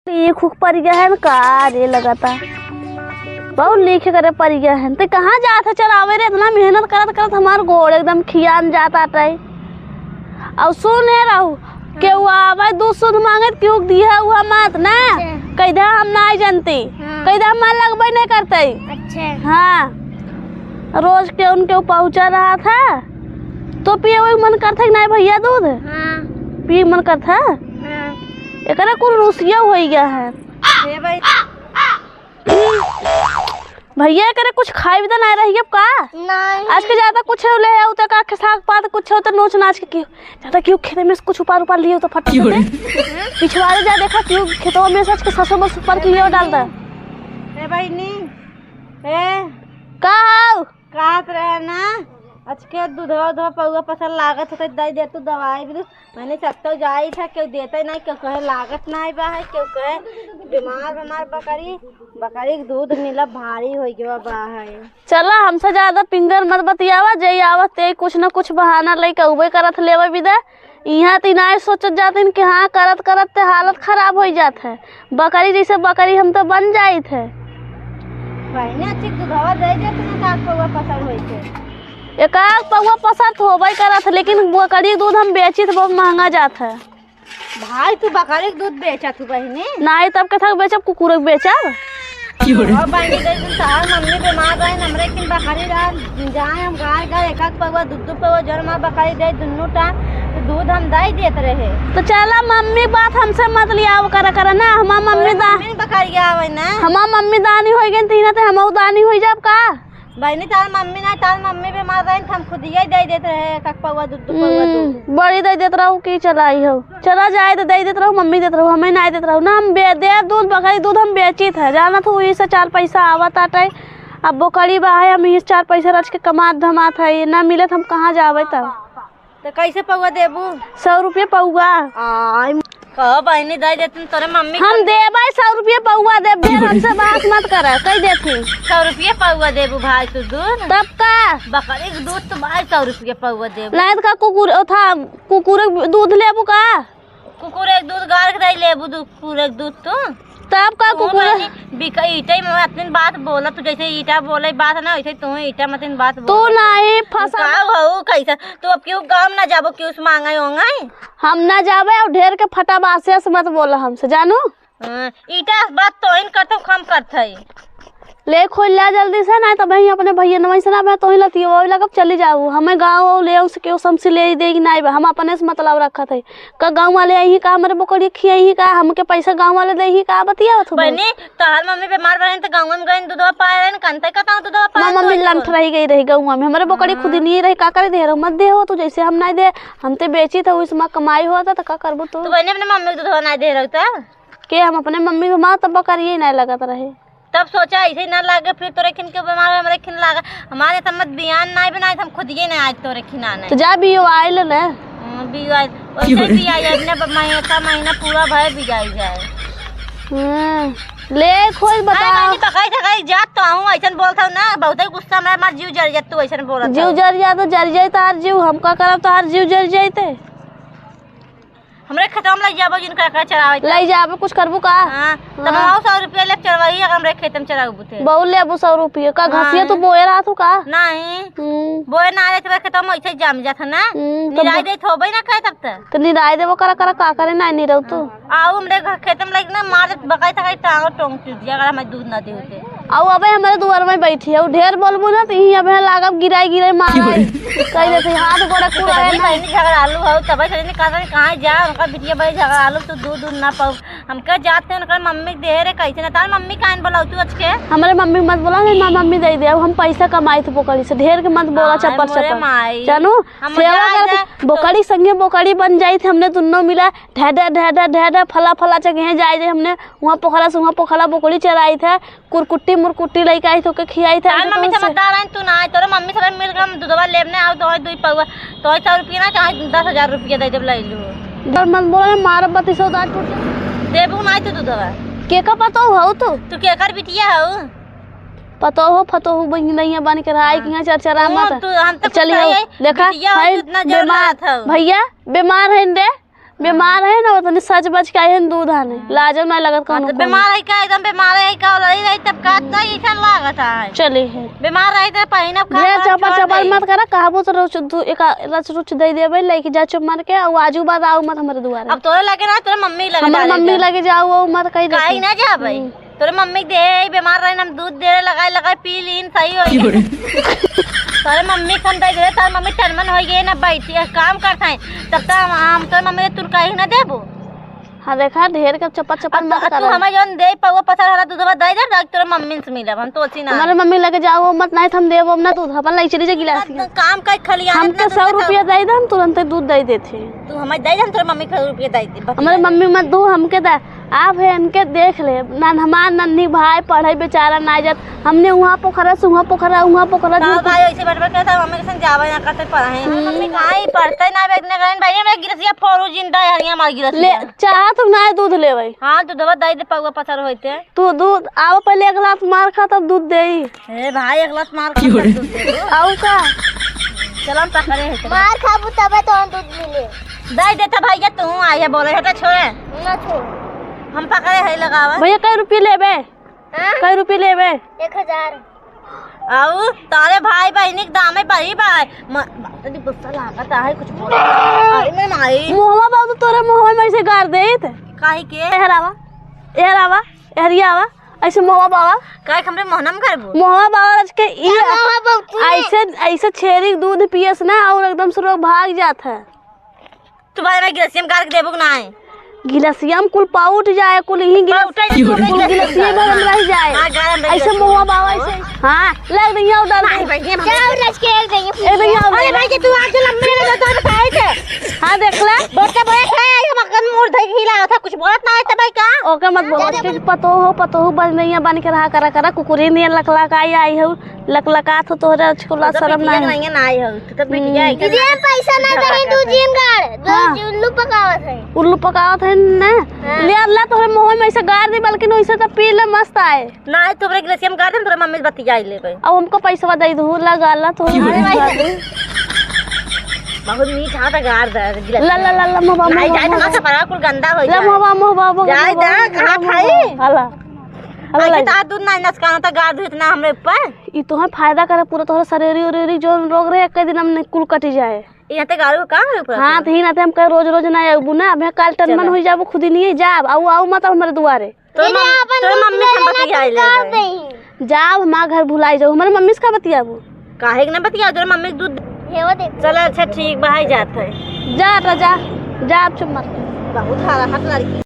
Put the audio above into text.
ये खूब पड़ गया है का रे लगाता बहुत लिखे करे पड़ गया है तो कहाँ जाते चलावे रे इतना मेहनत करत करत हमार गोड़ एकदम खियान जाता टाई और सुन है रहू के आवे दूध शुद्ध मांगे क्यों दिया हुआ मत ना कैदा हम ना जानती कैदा हम लगबे नहीं करते। अच्छा हाँ रोज के उनके पहुंचा रहा था तो पिए वही मन करता नहीं भैया दूध हाँ पिए मन करता हाँ एक कुल रुसिया हो गया है भाई भैया करे कुछ खाए भी तो नहीं रही अब का नहीं आज के ज्यादा कुछ ले है उतर का के साग पात कुछ हो तो नोच नाच के क्यों ज्यादा क्यों खेत में कुछ ऊपर ऊपर लिए तो फट पिछवाड़े जा देखा क्यों खेतों में सच के ससुर बस ऊपर के लिए डालता ए भाई नी ए का काट रहे ना आज के दूधवा दूधवा पौवा पसंद लागत है दे दे तू दवाई भी मैंने सकता जाई था क्यों देते नहीं क्यों कहे लागत नहीं बा है क्यों कहे बीमार बकरी बकरी के दूध मिला भारी हो गया बा है। चला हमसे ज्यादा पिंगर मत बतियावा जई आवत ते कुछ न कुछ बहाना लेके उबे करत लेवे विदा यहाँ तीनाए सोचत जाते कि हाँ करत करत ते हालत खराब हो जात है बकरी जैसे बकरी हम तो बन जाई थे भाई ने अच्छी दूधवा दे दे तू का पौवा पसंद होई थे एक पौवा पसंद होबे करत लेकिन बकरी दूध हम बेची तो बहुत महंगा जात है। भाई तू बकरी के दूध बेचा तू बहनी नहीं तब के थक बेचब कुकुर बेचब और बहनी दे दिन सार मम्मी बीमार रहे हमरे किन बकरी डाल जाए हम गाय गाय एक पौवा दूध पौवा जरमा बकरी दे दुन्नू टाइम तो दूध हम दे देत रहे तो चला मम्मी बात हमसे मत लियाव कर ना हमार मम्मी दा बकरी आवे ना हमार मम्मी दानी हो गई तीन ते हम दानी हो जाब का बहनी तार मम्मी ना तार मम्मी बीमार रहे हम खुद ही दे देते रहे एक पौवा दूध पौवा दूध बड़ी दे देत रहू की चलाई हो चला जाए तो दे देत रहू मम्मी देत रहू हमें नहीं देत रहू ना हम दे दूध बकरी दूध हम बेची थे जाना तो वही से 4 पैसा आवत आटे अब बकरी बाहे हम इस 4 पैसा रच के कमात धमात है ना मिले हम कहाँ जावे तब तो कैसे पौवा देबू 100 रुपये पौवा कहो बहनी दे देते तोरे मम्मी हम देबे 100 रुपये पौवा देब हमसे बात मत कर कह देती 100 रुपये पौवा देबू भाई तू दूध तब का बकरी के दूध तो भाई 100 रुपये पौवा देबू लायद का कुकुर दूध लेबू का कुकुर एक दूध गार के दे लेबू कुकुर एक दूध तो तब का कुकुर ईटा में बात बोला तू जैसे ईटा बोले बात ना वैसे तू ईटा मतलब बात तू नहीं फंसा हो कैसा तू अब क्यों गाँव ना जाबो क्यों मांगा होंगे हम ना जाबे और ढेर के फटा बासे से मत बोला हमसे जानू ईटा बात तो इन करते कम करते ले खोल ला जल्दी से नहीं तो भाई अपने भैया न वैसे ना तो ही लती वो लगा चली जाऊ हमें गाँव ले उसके समसी ले देगी नहीं हम अपने से मतलब रखा थे का गाँव वाले यही का हमारे बकरी खियाई का हमके पैसा गाँव वाले दे ही का बतिया बहनी तोहार मम्मी बीमार रहे तो गाँव में गए दूधवा पाए रहे कंते का दूधवा पाए मम्मी लंठ रही गाँव में हमारे बकरी खुद नहीं रही का करे दे मत दे हो तू जैसे हम नहीं दे हम तो बेची था उसमें कमाई होता तो का करबो तू बहनी अपने मम्मी को दूधवा नहीं दे रहा के हम अपने मम्मी को माँ तब बकरी ही नहीं लगत रहे तब सोचा ऐसे ना लागे फिर तोरे खिन के बीमार हमारे खिन लागे हमारे समझ बियान नहीं बनाए हम खुद ही नहीं आज तोरे खिनाने तो जा भी आए ले भी महीना पूरा भय भी जाए ले खोज बता पकाई जात तो आऊं ऐसा बोलता ना बहुत ही गुस्सा में हमार जीव जल जात तू ऐसा बोलत जीव जल जा तो जल जाए तार जीव हम का करब तार जीव जल जाते हमरे खेतम ले जाबो जिनका का चरावे ले जाबो कुछ करबू का हां तब 100 रुपया ले चरवाई हमरे खेतम चराबू थे बहु लेबू 100 रुपया का घसिया तू बोए रहा तू का नहीं बोए ना रे तब खेतम ऐसे जाम जात ना निराई दे थोबई ना कहे तब तो निराई देबो कर का करे ना नहीं रहू तू आओ हमरे खेतम लग ना मार बकाई था टांग टोंग टूट गया अगर हम दूध ना देते आओ अबे हमारे दुआर में बैठी है ढेर बोलबू ना तो यही अबे लागब गिराई मार कह देते हाथ गोड़ा कुड़ा है ना झगड़ा आलू हो तब चले कहां जा उनका बिटिया भाई झगड़ा आलू तो दूध ना पाऊ हमका जाते उनका मम्मी दे रे कैसे ना तार मम्मी कान बोलाऊ तू आज के हमारे मम्मी मत बोला ना मम्मी दे दे हम पैसा कमाई थे बोकड़ी से ढेर के मत बोला चप्पल जानू सेवा करते बोकड़ी संगे बोकड़ी बन जाई थे हमने दोनों मिला ढेडा फला जगह जाए हमने वहाँ पोखरा से वहाँ पोखरा बोकड़ी चलाई थे कुरकुट्टी मुरकुट्टी लेके आई तो के खियाई थे मम्मी समझदार है तू ना तोरे मम्मी से मिल के हम दूधवा लेबने आओ तो 2 पौवा तो 100 रुपया ना चाहे 10,000 रुपया दे देब ले लू डर मत बोले मार बत्ती सौ दांत टूट देबू ना तू दूधवा के का पतो हो तू के कर बिटिया हो पतो हो फतो हो नहीं बन के रहा है कि चरचरा मत तू हम तो चलिए देखा बीमार भैया बीमार है रे बीमार है ना तनी सच बच के आए दूध आने लाजम नहीं लगत कौन बीमार है का एकदम बीमार है का लड़ी रही तब का नहीं ऐसा लागत है चली है बीमार रही तो पहिना ढेर चपर चपर मत करा कहबो तो एक रच दे देबे लेके जा चुप मार के और आजू बाद आओ मत हमरे दुआरे अब तोरे लगे ना तोरे मम्मी लगे हमर मम्मी लगे जाओ वो मत कही काई ना जा भाई तोरे मम्मी दे बीमार रहे हम दूध दे लगाए लगाए पी लीन सही हो तोरे मम्मी कम दे दे तार मम्मी टरमन हो गए ना बैठी काम करता है तब तक हम तोरे मम्मी तुर कहीं ना देबो हाँ देखा ढेर के चपर चपर मत तू करा हमें जौन दे पवा पसार हला दूध दे दे तोरे मम्मी से मिलब हम तो ना हमारे मम्मी लगे जाओ मत नहीं हम देबो ना दूध अपन ले चली जा गिलास काम का खलिया हमके 100 रुपया दे दे हम तुरंत दूध दे देते तू हमें दे दे तोरे मम्मी को रुपया दे दे हमारे मम्मी मत दो हमके दे आप है इनके देख ले ना हमार नन्ही भाई पढ़े बेचारा ना जात हमने वहाँ पोखरा से वहाँ पोखरा भाई ऐसे बैठ कहता मम्मी के संग जावे ना करते पढ़े मम्मी काहे पढ़ते ना बैठने करें भाई मेरा गिरसिया फोरू जिंदा है हरिया मार गिरसिया ले चाह तुम ना दूध ले भाई हां तो दवा दे दे पगवा पसर होते तू दूध आओ पहले एक गिलास मार खा तब दूध दे ए भाई एक गिलास मार खा दूध दे आओ का चल हम पकड़े है मार खाबू तबे तो दूध मिले दे देता भैया तू आया बोले हटा छोड़े ना छोड़ हम पकड़े है लगावा भैया कई रुपये लेबे कई रुपये लेबे 1000 आओ तारे भाई बहनी के दाम है बड़ी भाई तनी गुस्सा लागत है कुछ बोल अरे मैं माई मोहवा बाबू तोरे मोहवा में से गार देत काहे के एहरावा एहरियावा ऐसे मोहवा बाबा काहे हमरे मोहनम करबो मोहवा बाबा रच के ऐसे ऐसे छेरी दूध पियस ना और एकदम से लोग भाग जात है तुम्हारे में गिलसियम गार के देबो ना है गिलसियम कुल पाउट जाए कुल ही गिलसियम में रह जाए ऐसे मोहवा बाबा ऐसे हां लग रही है उधर क्या रच के एक नहीं अरे भाई तू आज लंबे में तो खाए थे हां देख ले बोलते बोले खाए हम अकन मोड़ धई खिला था कुछ बोलत ना है त भाई का ओके मत बोलो कि पतो हो बन नहीं बन के रहा करा कुकुरी ने लकलकाई आई हो लकलकात हो तोहरा छोला शर्म नहीं ना आई हो तो बिट जाए दीदी पैसा ना दे तू जिन गाड़ उल्लू पकावत है ना ले अल्लाह तोहरे मुंह में ऐसे गाड़ दे बल्कि वैसे तो पी ले मस्त आए ना तोरे गिलसियम गाड़ दे तोरे मम्मी बत्ती जाई ले भाई अब हमको पैसा दे दो लगा अल्लाह तो बहुत मीठा था गाड़ दे ला ला ला मोबा नहीं जाए तो ना पड़ा कुल गंदा हो जाए मोबा जाए जा खा खाई हला अरे ता दूध ना नसकाना था गाड़ दे इतना हमरे ऊपर ई तो फायदा करे पूरा तोहरा शरीर जो रोग रहे एक दिन में कुल कट जाए यहाँ ते गाड़ू का ऊपर हां तो ही ना हम कह रोज ना आबू ना अब काल टनमन हो जाबो खुद ही नहीं जाब आओ मत हमरे दुआरे तो मम्मी से बती जाए ले जाब हमार घर भुलाई जाओ हमारे मम्मी से का बतियाबू काहे ना बतिया तोरे मम्मी के दूध चल अच्छा ठीक भाई जात है जा चुप मत बहुत हारा हट लड़की